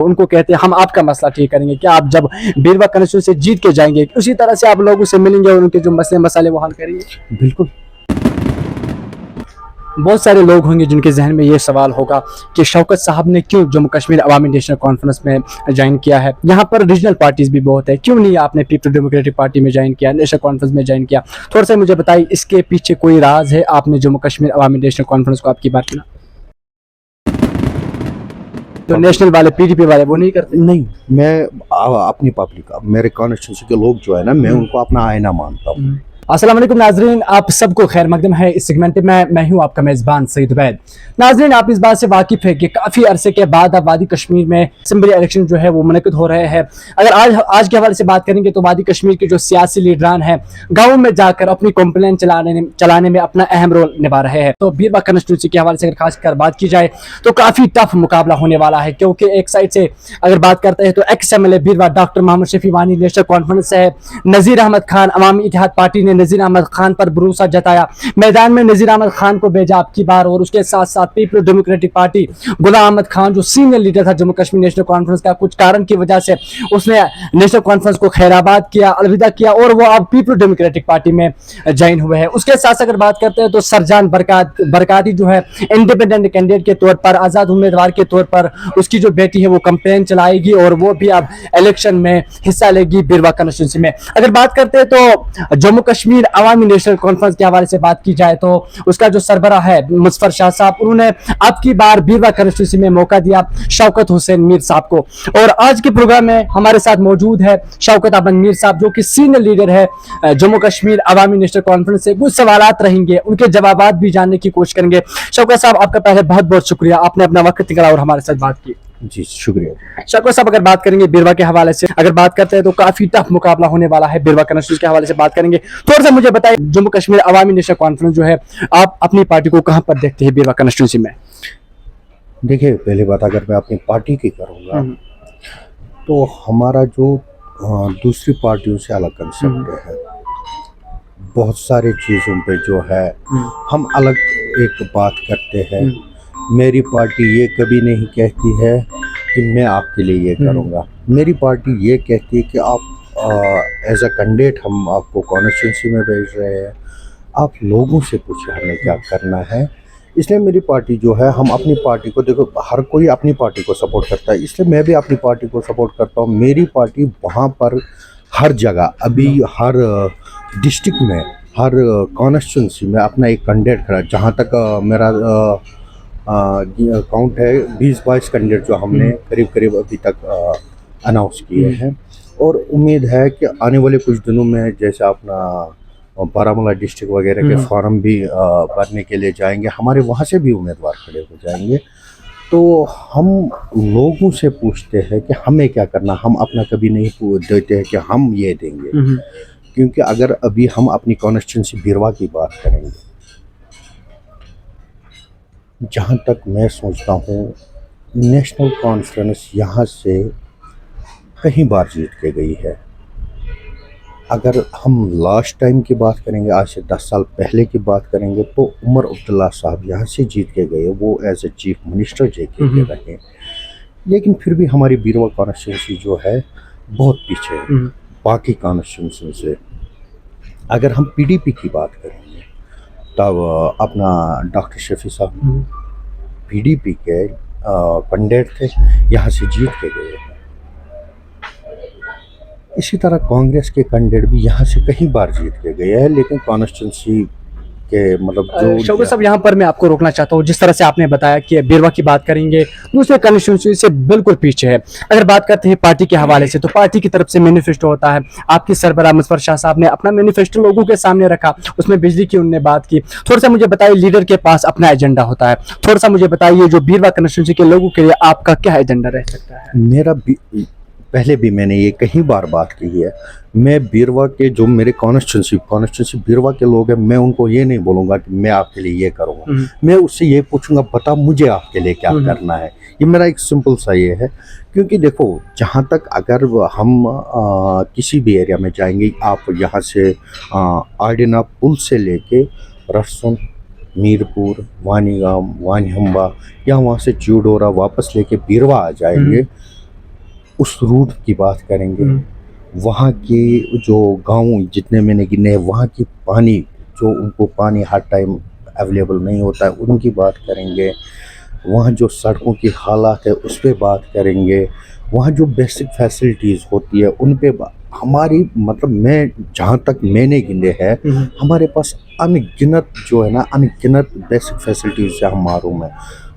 उनको कहते हैं हम आपका मसला ठीक करेंगे। क्या आप जब बीरवा कंस्टिट्यूंसी से जीत के जाएंगे उसी तरह से आप लोगों से मिलेंगे और उनके जो मसले मसाले वो हल करेंगे? बिल्कुल। बहुत सारे लोग होंगे जिनके जहन में ये सवाल होगा कि शौकत साहब ने क्यों जम्मू कश्मीर अवामी नेशनल कॉन्फ्रेंस में ज्वाइन किया है, यहाँ पर रीजनल पार्टीज भी बहुत है, क्यों नहीं आपने पीपल डेमोक्रेटिक पार्टी में ज्वाइन किया, नेशनल कॉन्फ्रेंस में ज्वाइन किया? थोड़ा सा मुझे बताइए इसके पीछे कोई राज है, आपने जम्मू कश्मीर अवामी नेशनल कॉन्फ्रेंस को आपकी बात चुना? तो नेशनल वाले पीडीपी वाले वो नहीं करते? नहीं, मैं अपनी पब्लिक, मेरे कॉन्स्टिट्यूंसी के लोग जो है ना, मैं उनको अपना आईना मानता हूँ। अस्सलाम वालेकुम नाजरीन, आप सबको खैर मकदम है इस सेगमेंट में। मैं हूं आपका मेज़बान सईद उबैद। नाजरीन, आप इस बात से वाकिफ़ है कि काफ़ी अरसे के बाद अब वादी कश्मीर में असेंबली इलेक्शन जो है वो मुनक़िद हो रहे हैं। अगर आज के हवाले से बात करेंगे तो वादी कश्मीर के जो सियासी लीडरान हैं गाँव में जाकर अपनी कंप्लेन चलाने में अपना अहम रोल निभा रहे हैं। तो बीरवा कंस्टिट्यूंसी के हवाले से अगर खास कर बात की जाए तो काफ़ी टफ मुकाबला होने वाला है, क्योंकि एक साइड से अगर बात करते हैं तो एक्स MLA बीरवा डॉक्टर मोहम्मद शफी वानी नेशनल कॉन्फ्रेंस से है, नज़ीर अहमद खान अवामी इत्तेहाद पार्टी ने नज़ीर अहमद खान पर भरोसा जताया, मैदान में नज़ीर अहमद खान को भेजा अब की बार, और उसके साथ साथ people democratic party Ghulam Ahmad Khan जो सीनियर लीडर था जम्मू कश्मीर नेशनल कॉन्फ्रेंस का, कुछ कारण की वजह से उसने नेशनल कॉन्फ्रेंस को खैराबाद किया, अलविदा किया और वो अब पीपल डेमोक्रेटिक पार्टी में ज्वाइन हुए हैं। उसके साथ अगर बात करते हैं तो सरजान बरकाती जो है इंडिपेंडेंट कैंडिडेट के तौर पर, आज़ाद उम्मीदवार के तौर पर उसकी जो बेटी है वो कैंपेन चलाएगी और वो भी अब इलेक्शन में हिस्सा लेगी बीरवा कंस्टिट्यूंसी में। अगर बात करते हैं तो जम्मू कश्मीर अवामी नेशनल कॉन्फ्रेंस के हवाले से बात की जाए तो उसका जो सरबराह है मुज़फ़्फ़र शाह साहब, उन्होंने अब की बार बीरवा कंस्टिट्यूंसी में मौका दिया शौकत हुसैन मीर साहब को। और आज के प्रोग्राम में हमारे साथ मौजूद है शौकत अहमद मीर साहब जो कि सीनियर लीडर है जम्मू कश्मीर अवामी नेशनल कॉन्फ्रेंस से। कुछ सवालात रहेंगे, उनके जवाबात भी जानने की कोशिश करेंगे। शौकत साहब, आपका पहले बहुत बहुत शुक्रिया, आपने अपना वक्त निकाला और हमारे साथ बात की। जी शुक्रिया। शौकत साहब, अगर बात करेंगे बीरवा के हवाले से, अगर बात करते हैं तो काफी टफ मुकाबला होने वाला है, बीरवा कंस्टिट्यूंसी के हवाले से बात करेंगे। थोड़ा सा मुझे बताइए जम्मू कश्मीर अवामी नेशनल कॉन्फ्रेंस जो है, आप अपनी पार्टी को कहां पर देखते हैं बीरवा कंस्टिट्यूंसी में? देखिए, पहली बात अगर मैं अपनी पार्टी की करूँगा तो हमारा जो दूसरी पार्टियों से अलग कंसेप्ट है, बहुत सारी चीज़ों पे जो है हम अलग एक बात करते हैं। मेरी पार्टी ये कभी नहीं कहती है कि मैं आपके लिए ये करूँगा, मेरी पार्टी ये कहती है कि आप एज अ कैंडिडेट हम आपको कॉन्स्टिट्यूंसी में भेज रहे हैं, आप लोगों से पूछे हमें क्या करना है। इसलिए मेरी पार्टी जो है, हम अपनी पार्टी को, देखो हर कोई अपनी पार्टी को सपोर्ट करता है, इसलिए मैं भी अपनी पार्टी को सपोर्ट करता हूँ। मेरी पार्टी वहाँ पर हर जगह, अभी हर डिस्ट्रिक्ट में, हर कॉन्स्टिट्यूंसी में अपना एक कैंडिडेट खड़ा, जहाँ तक मेरा काउंट है 20-22 कैंडिडेट जो हमने करीब अभी तक अनाउंस किए हैं। और उम्मीद है कि आने वाले कुछ दिनों में जैसे अपना बारामूला डिस्ट्रिक्ट वगैरह के फॉर्म भी भरने के लिए जाएंगे, हमारे वहाँ से भी उम्मीदवार खड़े हो जाएंगे। तो हम लोगों से पूछते हैं कि हमें क्या करना, हम अपना कभी नहीं देते हैं कि हम ये देंगे, क्योंकि अगर अभी हम अपनी कॉन्स्टिट्यूंसी बीरवा की बात करेंगे, जहाँ तक मैं सोचता हूँ नेशनल कॉन्फ्रेंस यहाँ से कई बार जीत के गई है। अगर हम लास्ट टाइम की बात करेंगे, आज से 10 साल पहले की बात करेंगे, तो उमर अब्दुल्ला साहब यहाँ से जीत के गए, वो as a chief minister JK के रहे। लेकिन फिर भी हमारी बीरवा कॉन्स्टिट्यूंसी जो है बहुत पीछे है बाकी कॉन्स्टिट्यूंसी से। अगर हम PDP की बात करेंगे तब अपना डॉक्टर शफी साहब PDP के कैंडिडेट थे, यहाँ से जीत के गए हैं। इसी तरह कांग्रेस के कैंडिडेट भी यहाँ से कई बार जीत के गए हैं, लेकिन कॉन्स्टिट्यूंसी के मतलब जो शौकत साहब, यहाँ पर मैं आपको रोकना चाहता हूँ। जिस तरह से आपने बताया कि बीरवा की बात करेंगे, दूसरे कॉन्स्टिट्यूंसी से बिल्कुल पीछे है। अगर बात करते हैं पार्टी के हवाले से, तो पार्टी की तरफ से मैनिफेस्टो होता है, आपकी सरबराह मुज़फ़्फ़र शाह साहब ने अपना मैनिफेस्टो लोगों के सामने रखा, उसमें बिजली की उन्होंने बात की। थोड़ा सा मुझे बताइए, लीडर के पास अपना एजेंडा होता है, थोड़ा सा मुझे बताइए जो बीरवा कॉन्स्टिट्यूंसी के लोगों के लिए आपका क्या एजेंडा रह सकता है? मेरा पहले भी मैंने ये कई बार बात की है, मैं बीरवा के जो मेरे कॉन्स्टिट्यूंसी बीरवा के लोग हैं, मैं उनको ये नहीं बोलूँगा कि मैं आपके लिए ये करूँगा, मैं उससे ये पूछूंगा बता मुझे आपके लिए क्या करना है। ये मेरा एक सिंपल सा ये है, क्योंकि देखो जहाँ तक अगर हम किसी भी एरिया में जाएंगे, आप यहाँ से आर्डिना पुल से लेके रसुन, मीरपुर, वानीगाम, वानीहम्बा या वहाँ से चूडोरा वापस लेके बीरवा आ जाएंगे, उस रूट की बात करेंगे, वहाँ के जो गांव जितने मैंने गिने हैं, वहाँ की पानी जो उनको पानी हर टाइम अवेलेबल नहीं होता है उनकी बात करेंगे, वहाँ जो सड़कों की हालात है उस पर बात करेंगे, वहाँ जो बेसिक फैसिलिटीज़ होती है उन पे हमारी मतलब मैं जहाँ तक मैंने गिने हैं हमारे पास अनगिनत जो है ना अनगिनत बेसिक फैसिलिटीज़ से हम मारूम हैं।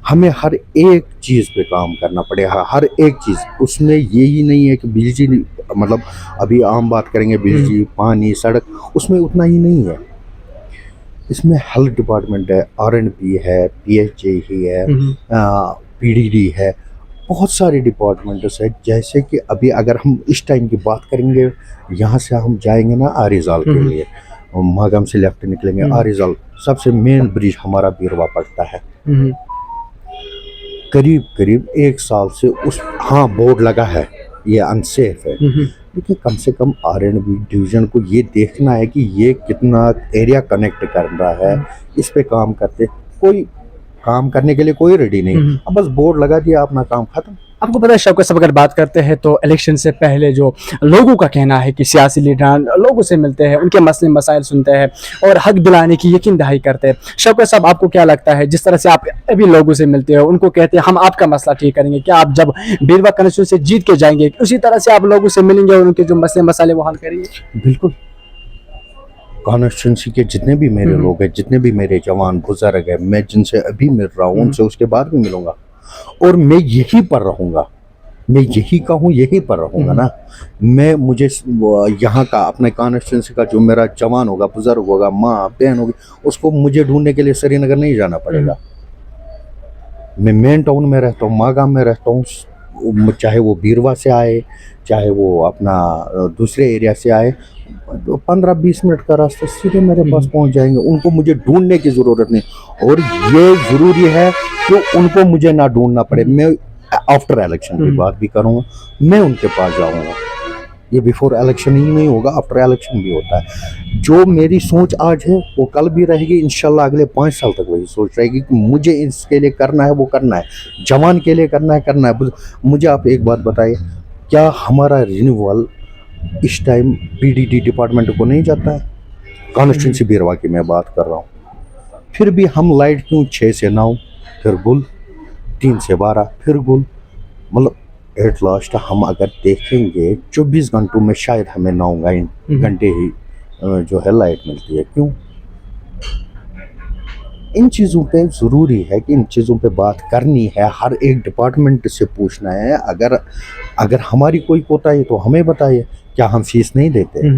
हमें हर एक चीज़ पे काम करना पड़ेगा, हर एक चीज़। उसमें यही नहीं है कि बिजली मतलब अभी आम बात करेंगे बिजली पानी सड़क, उसमें उतना ही नहीं है। इसमें हेल्थ डिपार्टमेंट है, R&B है, PHJ ही है, PDD है, बहुत सारे डिपार्टमेंट्स है। जैसे कि अभी अगर हम इस टाइम की बात करेंगे, यहाँ से हम जाएंगे ना आरिजाल के लिए, मागाम से लेफ्ट निकलेंगे आरिजाल, सबसे मेन ब्रिज हमारा बीरवा पड़ता है। करीब करीब 1 साल से उस हाँ बोर्ड लगा है ये अनसेफ है, लेकिन कम से कम R&B डिवीज़न को ये देखना है कि ये कितना एरिया कनेक्ट कर रहा है, इस पे काम करते। कोई काम करने के लिए कोई रेडी नहीं, अब बस बोर्ड लगा दिया अपना काम खत्म। आपको पता है शौकत साहब, अगर बात करते हैं तो इलेक्शन से पहले जो लोगों का कहना है कि सियासी लीडरान लोगों से मिलते हैं, उनके मसले मसाइल सुनते हैं और हक दिलाने की यकीन दहाई करते हैं। शौकत साहब, आपको क्या लगता है जिस तरह से आप अभी लोगों से मिलते हो, उनको कहते हैं हम आपका मसला ठीक करेंगे, क्या आप जब बीरवा कॉन्स्टिट्यूंसी से जीत के जाएंगे उसी तरह से आप लोगों से मिलेंगे और उनके जो मसले मसाले वो हल करेंगे? बिल्कुल। कॉन्स्टिट्यूंसी के जितने भी मेरे लोग हैं, जितने भी मेरे जवान बुजुर्ग हैं, मैं जिनसे अभी मिल रहा हूँ उनसे उसके बाद भी मिलूंगा और मैं यही पर रहूँगा। मैं यही कहूँ यही पर रहूँगा ना। मैं मुझे यहाँ का अपने कॉन्स्टिट्यूंसी का जो मेरा जवान होगा, बुजुर्ग होगा, माँ बहन होगी, उसको मुझे ढूंढने के लिए श्रीनगर नहीं जाना पड़ेगा। मैं मेन टाउन में रहता हूँ, मागाम में रहता हूँ, चाहे वो बीरवा से आए, चाहे वो अपना दूसरे एरिया से आए, 15-20 मिनट का रास्ता सीधे मेरे पास पहुंच जाएंगे। उनको मुझे ढूंढने की ज़रूरत नहीं और ये ज़रूरी है कि उनको मुझे ना ढूंढना पड़े। मैं आफ्टर इलेक्शन की बात भी करूँगा, मैं उनके पास जाऊँगा। ये बिफोर इलेक्शन ही नहीं होगा, आफ्टर इलेक्शन भी होता है। जो मेरी सोच आज है वो कल भी रहेगी, इंशाल्लाह अगले 5 साल तक वही सोच रहेगी कि मुझे इसके लिए करना है, वो करना है, जवान के लिए करना है। मुझे आप एक बात बताइए, क्या हमारा रिन्यूअल इस टाइम PDD डिपार्टमेंट को नहीं जाता है? कॉन्स्टिट्यूंसी बीरवा की मैं बात कर रहा हूँ। फिर भी हम लाइट क्यों 6 से 9 फिर गुल, 3 से 12 फिर गुल, मतलब एट लास्ट हम अगर देखेंगे 24 घंटों में शायद हमें 9 घंटे ही जो है लाइट मिलती है। क्यों? इन चीज़ों पे ज़रूरी है कि इन चीज़ों पे बात करनी है, हर एक डिपार्टमेंट से पूछना है। अगर हमारी कोई कोताही तो हमें बताइए, क्या हम फीस नहीं देते?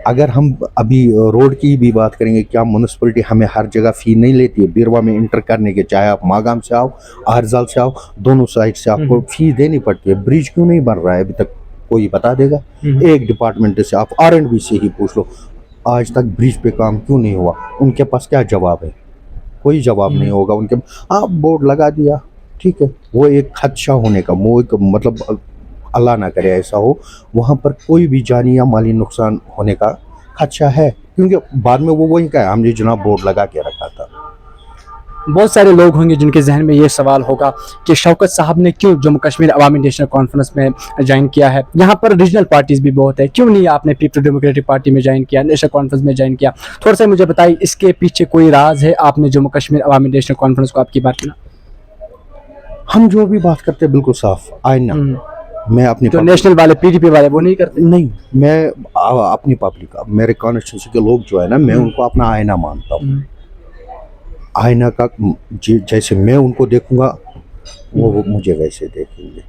अगर हम अभी रोड की भी बात करेंगे, क्या म्यूनसिपलिटी हमें हर जगह फ़ी नहीं लेती है? बीरवा में इंटर करने के, चाहे आप मागाम से आओ, आरजाल से आओ, दोनों साइड से आपको फ़ी देनी पड़ती है। ब्रिज क्यों नहीं बन रहा है अभी तक? कोई बता देगा? एक डिपार्टमेंट से आप R&B से ही पूछ लो, आज तक ब्रिज पे काम क्यों नहीं हुआ? उनके पास क्या जवाब है? कोई जवाब नहीं होगा उनके। आप बोर्ड लगा दिया, ठीक है, वो एक खदशा होने का, वो एक मतलब अल्लाह ना करे ऐसा हो, वहाँ पर कोई भी जानी या माली नुकसान होने का खदशा है, क्योंकि बाद में वो वही कहा हमने जनाब बोर्ड लगा के रखा था। बहुत सारे लोग होंगे जिनके जहन में ये सवाल होगा कि शौकत साहब ने क्यों जम्मू कश्मीर अवामी नेशनल कॉन्फ्रेंस में ज्वाइन किया है? यहाँ पर रीजनल पार्टीज भी बहुत है, क्यों नहीं आपने पीपल डेमोक्रेटिक पार्टी में ज्वाइन किया, नेशनल कॉन्फ्रेंस में ज्वाइन किया? थोड़ा सा मुझे बताइए, इसके पीछे कोई राज है? आपने जम्मू कश्मीर अवामी नेशनल कॉन्फ्रेंस को आपकी बात ना, हम जो भी बात करते हैं बिल्कुल साफ आईना। मैं अपनी जो नेशनल वाले PDP वाले वो नहीं करते? नहीं, मैं अपनी पब्लिक, मेरे कॉन्स्टिट्यूंसी के लोग जो है ना, मैं उनको अपना आईना मानता हूँ। आईना का जैसे मैं उनको देखूंगा वो मुझे वैसे देखेंगे।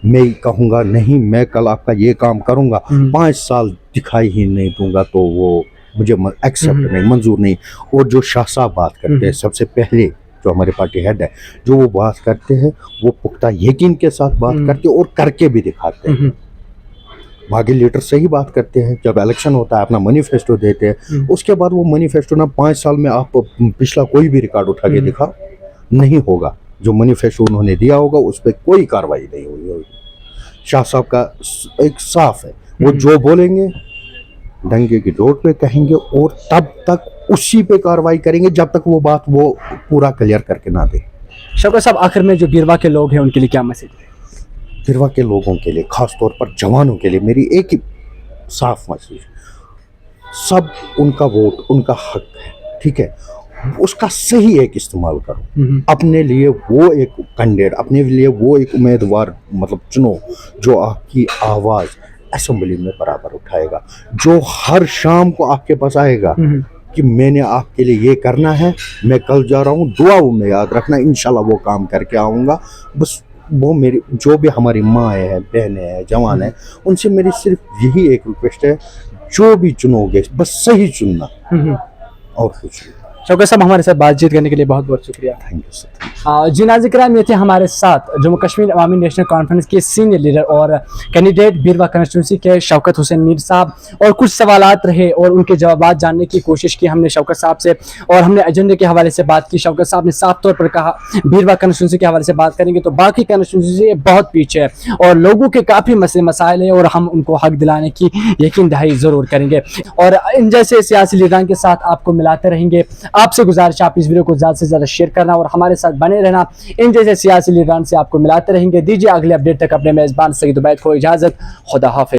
मैं कहूँगा नहीं मैं कल आपका ये काम करूँगा, 5 साल दिखाई ही नहीं दूंगा, तो वो मुझे एक्सेप्ट नहीं, मंजूर नहीं। और जो शाह साहब बात करते हैं, सबसे पहले जो हमारे पार्टी हेड है, जो वो बात करते हैं वो पुख्ता यकीन के साथ बात करते हैं और करके भी दिखाते हैं। बाकी लीडर सही बात करते हैं, जब इलेक्शन होता है अपना मैनिफेस्टो देते हैं, उसके बाद वो मैनिफेस्टो ना 5 साल में आप पिछला कोई भी रिकॉर्ड उठा के दिखाओ, नहीं होगा। जो मैनिफेस्टो उन्होंने दिया होगा उस पर कोई कार्रवाई नहीं हुई होगी। शाह साहब का एक साफ है, वो जो बोलेंगे डंके की रोड पे कहेंगे और तब तक उसी पे कार्रवाई करेंगे जब तक वो बात वो पूरा क्लियर करके ना दे। शौकत साहब, आखिर में जो बीरवा के लोग हैं उनके लिए क्या मैसेज है? गिरवा के लोगों के लिए, ख़ास तौर पर जवानों के लिए मेरी एक ही साफ मैसेज, सब उनका वोट उनका हक है, ठीक है, उसका सही एक इस्तेमाल करो। अपने लिए वो एक कैंडिडेट, अपने लिए वो एक उम्मीदवार मतलब चुनो जो आपकी आवाज़ असेंबली में बराबर उठाएगा, जो हर शाम को आपके पास आएगा कि मैंने आपके लिए ये करना है, मैं कल जा रहा हूँ, दुआओं में याद रखना, इंशाल्लाह वो काम करके आऊँगा। बस वो मेरी जो भी हमारी माएँ हैं, बहनें हैं, जवान हैं, उनसे मेरी सिर्फ यही एक रिक्वेस्ट है, जो भी चुनोगे बस सही चुनना और कुछ नहीं। शौकत साहब, हमारे साथ बातचीत करने के लिए बहुत बहुत शुक्रिया। Thank you sir. जी नाज़रीन किराम, ये थे हमारे साथ जम्मू कश्मीर अवामी नेशनल कॉन्फ्रेंस के सीनियर लीडर और कैंडिडेट बीरवा कंस्टिट्यूंसी के शौकत हुसैन मीर साहब, और कुछ सवालात रहे और उनके जवाब जानने की कोशिश की हमने शौकत साहब से, और हमने एजेंडे के हवाले से बात की। शौकत साहब ने साफ तौर पर कहा बीरवा कंस्टिट्यूंसी के हवाले से बात करेंगे तो बाकी कंस्टिट्यूंसी से बहुत पीछे है और लोगों के काफ़ी मसले मसाइल हैं और हम उनको हक दिलाने की यकीन दहाई ज़रूर करेंगे और इन जैसे सियासी लीडरान के साथ आपको मिलाते रहेंगे। आपसे गुजारिश आप इस वीडियो को ज़्यादा से ज़्यादा शेयर करना और हमारे साथ बने रहना। इन जैसे सियासी लीडरान से आपको मिलाते रहेंगे। दीजिए अगले अपडेट तक अपने मेज़बान सईद उबैद को इजाज़त। खुदा हाफिज़।